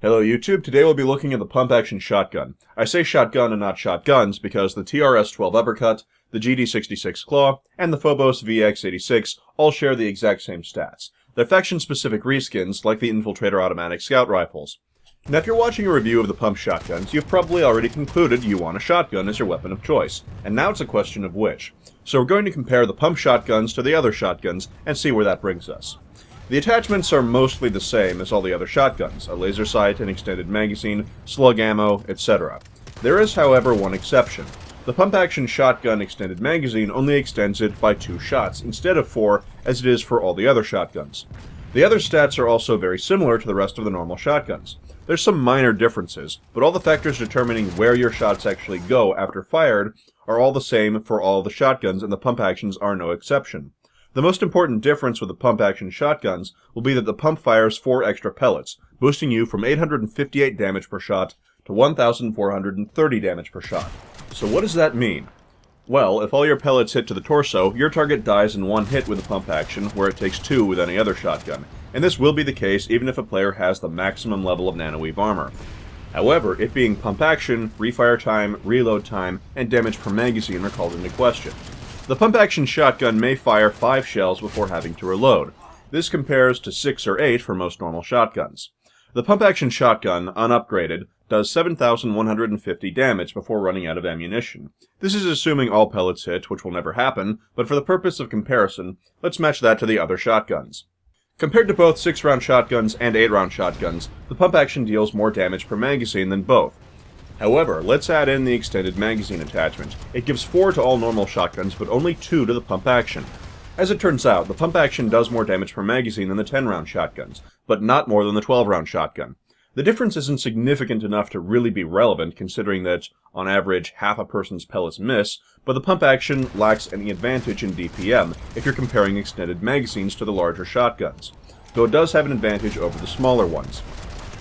Hello YouTube, today we'll be looking at the pump-action shotgun. I say shotgun and not shotguns because the TRS-12 Uppercut, the GD66 Claw, and the Phobos VX86 all share the exact same stats. They're faction-specific reskins, like the Infiltrator automatic scout rifles. Now if you're watching a review of the pump shotguns, you've probably already concluded you want a shotgun as your weapon of choice, and now it's a question of which. So we're going to compare the pump shotguns to the other shotguns and see where that brings us. The attachments are mostly the same as all the other shotguns, a laser sight, an extended magazine, slug ammo, etc. There is, however, one exception. The pump-action shotgun extended magazine only extends it by 2 shots, instead of 4, as it is for all the other shotguns. The other stats are also very similar to the rest of the normal shotguns. There's some minor differences, but all the factors determining where your shots actually go after fired are all the same for all the shotguns, and the pump-actions are no exception. The most important difference with the pump-action shotguns will be that the pump fires 4 extra pellets, boosting you from 858 damage per shot to 1,430 damage per shot. So what does that mean? Well, if all your pellets hit to the torso, your target dies in 1 hit with the pump action, where it takes 2 with any other shotgun, and this will be the case even if a player has the maximum level of nanoweave armor. However, it being pump action, refire time, reload time, and damage per magazine are called into question. The pump-action shotgun may fire 5 shells before having to reload. This compares to 6 or 8 for most normal shotguns. The pump-action shotgun, unupgraded, does 7,150 damage before running out of ammunition. This is assuming all pellets hit, which will never happen, but for the purpose of comparison, let's match that to the other shotguns. Compared to both 6-round shotguns and 8-round shotguns, the pump-action deals more damage per magazine than both. However, let's add in the extended magazine attachment. It gives 4 to all normal shotguns, but only 2 to the pump action. As it turns out, the pump action does more damage per magazine than the 10-round shotguns, but not more than the 12-round shotgun. The difference isn't significant enough to really be relevant, considering that, on average, half a person's pellets miss, but the pump action lacks any advantage in DPM if you're comparing extended magazines to the larger shotguns, though it does have an advantage over the smaller ones.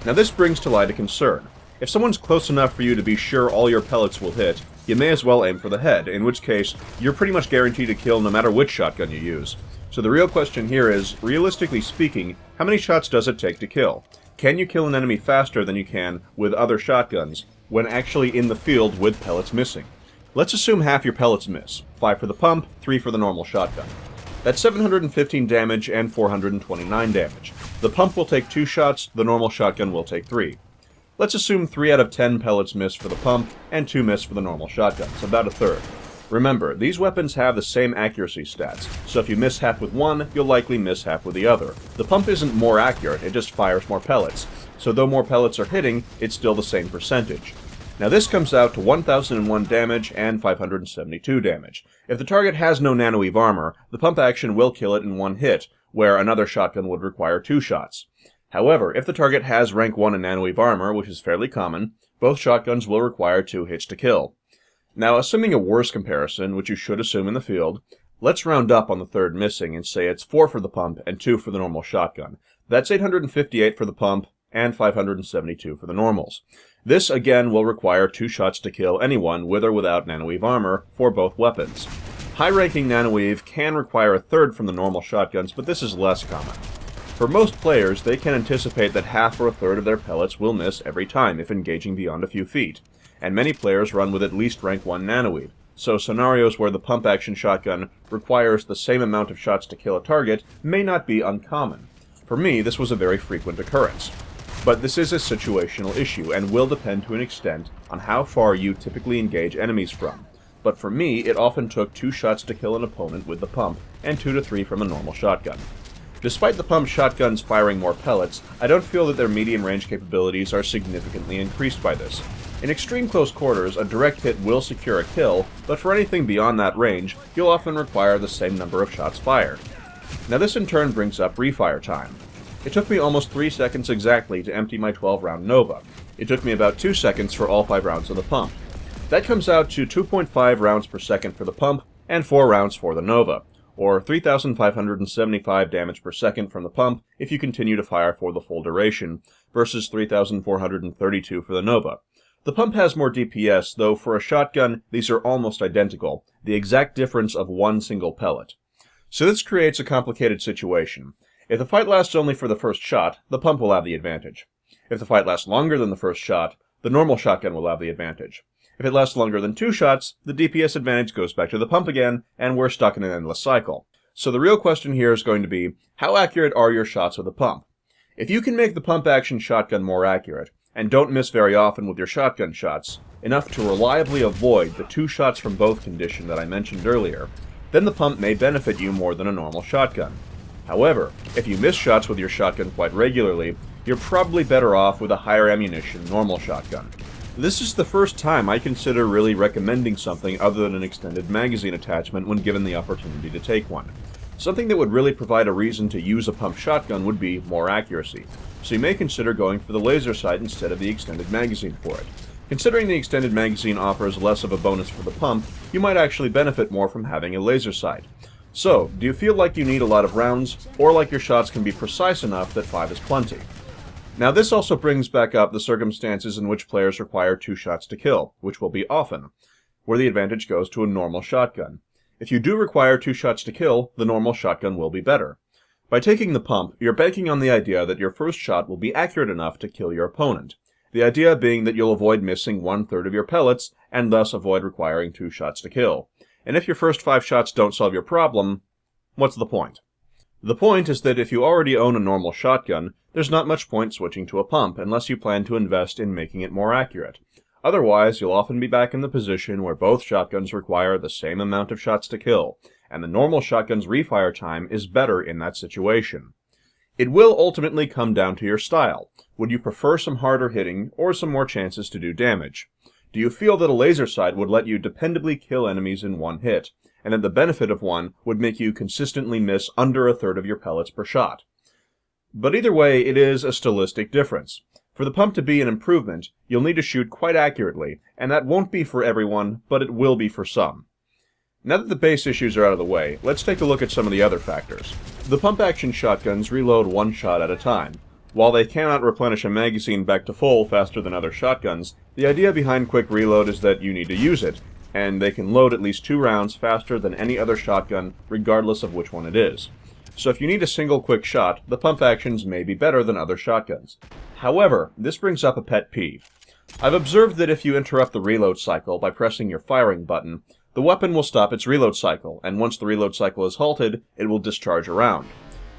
Now this brings to light a concern. If someone's close enough for you to be sure all your pellets will hit, you may as well aim for the head, in which case, you're pretty much guaranteed to kill no matter which shotgun you use. So the real question here is, realistically speaking, how many shots does it take to kill? Can you kill an enemy faster than you can with other shotguns, when actually in the field with pellets missing? Let's assume half your pellets miss, 5 for the pump, 3 for the normal shotgun. That's 715 damage and 429 damage. The pump will take 2 shots, the normal shotgun will take 3. Let's assume 3 out of 10 pellets miss for the pump, and 2 miss for the normal shotguns, about a third. Remember, these weapons have the same accuracy stats, so if you miss half with one, you'll likely miss half with the other. The pump isn't more accurate, it just fires more pellets, so though more pellets are hitting, it's still the same percentage. Now this comes out to 1,001 damage and 572 damage. If the target has no nanoweave armor, the pump action will kill it in 1 hit, where another shotgun would require 2 shots. However, if the target has rank 1 in nanoweave armor, which is fairly common, both shotguns will require 2 hits to kill. Now, assuming a worse comparison, which you should assume in the field, let's round up on the third missing and say it's 4 for the pump and 2 for the normal shotgun. That's 858 for the pump and 572 for the normals. This, again, will require 2 shots to kill anyone with or without nanoweave armor for both weapons. High-ranking nanoweave can require a third from the normal shotguns, but this is less common. For most players, they can anticipate that half or a third of their pellets will miss every time if engaging beyond a few feet, and many players run with at least rank 1 nanoweave, so scenarios where the pump-action shotgun requires the same amount of shots to kill a target may not be uncommon. For me, this was a very frequent occurrence. But this is a situational issue, and will depend to an extent on how far you typically engage enemies from. But for me, it often took 2 shots to kill an opponent with the pump, and 2 to 3 from a normal shotgun. Despite the pump shotguns firing more pellets, I don't feel that their medium range capabilities are significantly increased by this. In extreme close quarters, a direct hit will secure a kill, but for anything beyond that range, you'll often require the same number of shots fired. Now this in turn brings up refire time. It took me almost 3 seconds exactly to empty my 12-round Nova. It took me about 2 seconds for all 5 rounds of the pump. That comes out to 2.5 rounds per second for the pump, and 4 rounds for the Nova, or 3,575 damage per second from the pump if you continue to fire for the full duration, versus 3,432 for the Nova. The pump has more DPS, though for a shotgun, these are almost identical, the exact difference of 1 single pellet. So this creates a complicated situation. If the fight lasts only for the first shot, the pump will have the advantage. If the fight lasts longer than the first shot, the normal shotgun will have the advantage. If it lasts longer than 2 shots, the DPS advantage goes back to the pump again, and we're stuck in an endless cycle. So the real question here is going to be, how accurate are your shots with a pump? If you can make the pump-action shotgun more accurate, and don't miss very often with your shotgun shots, enough to reliably avoid the 2 shots from both condition that I mentioned earlier, then the pump may benefit you more than a normal shotgun. However, if you miss shots with your shotgun quite regularly, you're probably better off with a higher ammunition normal shotgun. This is the first time I consider really recommending something other than an extended magazine attachment when given the opportunity to take one. Something that would really provide a reason to use a pump shotgun would be more accuracy, so you may consider going for the laser sight instead of the extended magazine for it. Considering the extended magazine offers less of a bonus for the pump, you might actually benefit more from having a laser sight. So, do you feel like you need a lot of rounds, or like your shots can be precise enough that 5 is plenty? Now this also brings back up the circumstances in which players require 2 shots to kill, which will be often, where the advantage goes to a normal shotgun. If you do require 2 shots to kill, the normal shotgun will be better. By taking the pump, you're banking on the idea that your first shot will be accurate enough to kill your opponent. The idea being that you'll avoid missing 1/3 of your pellets, and thus avoid requiring 2 shots to kill. And if your first 5 shots don't solve your problem, what's the point? The point is that if you already own a normal shotgun, there's not much point switching to a pump unless you plan to invest in making it more accurate. Otherwise, you'll often be back in the position where both shotguns require the same amount of shots to kill, and the normal shotgun's refire time is better in that situation. It will ultimately come down to your style. Would you prefer some harder hitting, or some more chances to do damage? Do you feel that a laser sight would let you dependably kill enemies in one hit, and that the benefit of one would make you consistently miss under 1/3 of your pellets per shot? But either way, it is a stylistic difference. For the pump to be an improvement, you'll need to shoot quite accurately, and that won't be for everyone, but it will be for some. Now that the base issues are out of the way, let's take a look at some of the other factors. The pump-action shotguns reload 1 shot at a time. While they cannot replenish a magazine back to full faster than other shotguns, the idea behind quick reload is that you need to use it, and they can load at least 2 rounds faster than any other shotgun, regardless of which one it is. So if you need a single quick shot, the pump actions may be better than other shotguns. However, this brings up a pet peeve. I've observed that if you interrupt the reload cycle by pressing your firing button, the weapon will stop its reload cycle, and once the reload cycle is halted, it will discharge a round.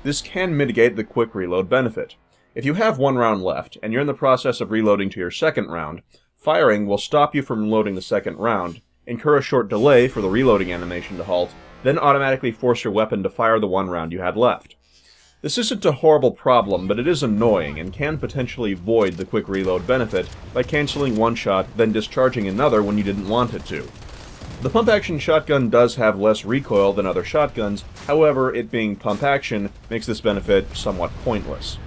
This can mitigate the quick reload benefit. If you have 1 round left, and you're in the process of reloading to your second round, firing will stop you from loading the second round, incur a short delay for the reloading animation to halt, then automatically force your weapon to fire the 1 round you had left. This isn't a horrible problem, but it is annoying and can potentially void the quick reload benefit by canceling 1 shot, then discharging another when you didn't want it to. The pump-action shotgun does have less recoil than other shotguns, however, it being pump-action makes this benefit somewhat pointless.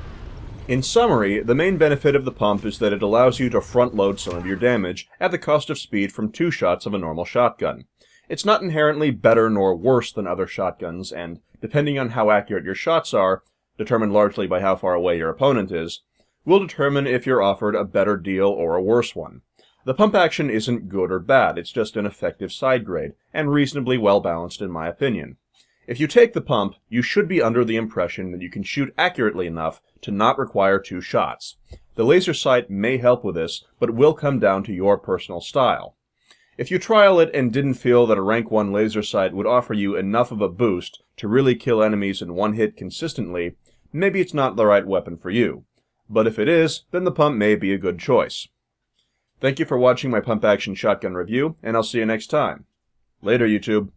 In summary, the main benefit of the pump is that it allows you to front-load some of your damage at the cost of speed from 2 shots of a normal shotgun. It's not inherently better nor worse than other shotguns, and, depending on how accurate your shots are, determined largely by how far away your opponent is, will determine if you're offered a better deal or a worse one. The pump action isn't good or bad, it's just an effective side grade, and reasonably well balanced in my opinion. If you take the pump, you should be under the impression that you can shoot accurately enough to not require 2 shots. The laser sight may help with this, but will come down to your personal style. If you trial it and didn't feel that a rank 1 laser sight would offer you enough of a boost to really kill enemies in 1 hit consistently, maybe it's not the right weapon for you. But if it is, then the pump may be a good choice. Thank you for watching my pump action shotgun review, and I'll see you next time. Later, YouTube.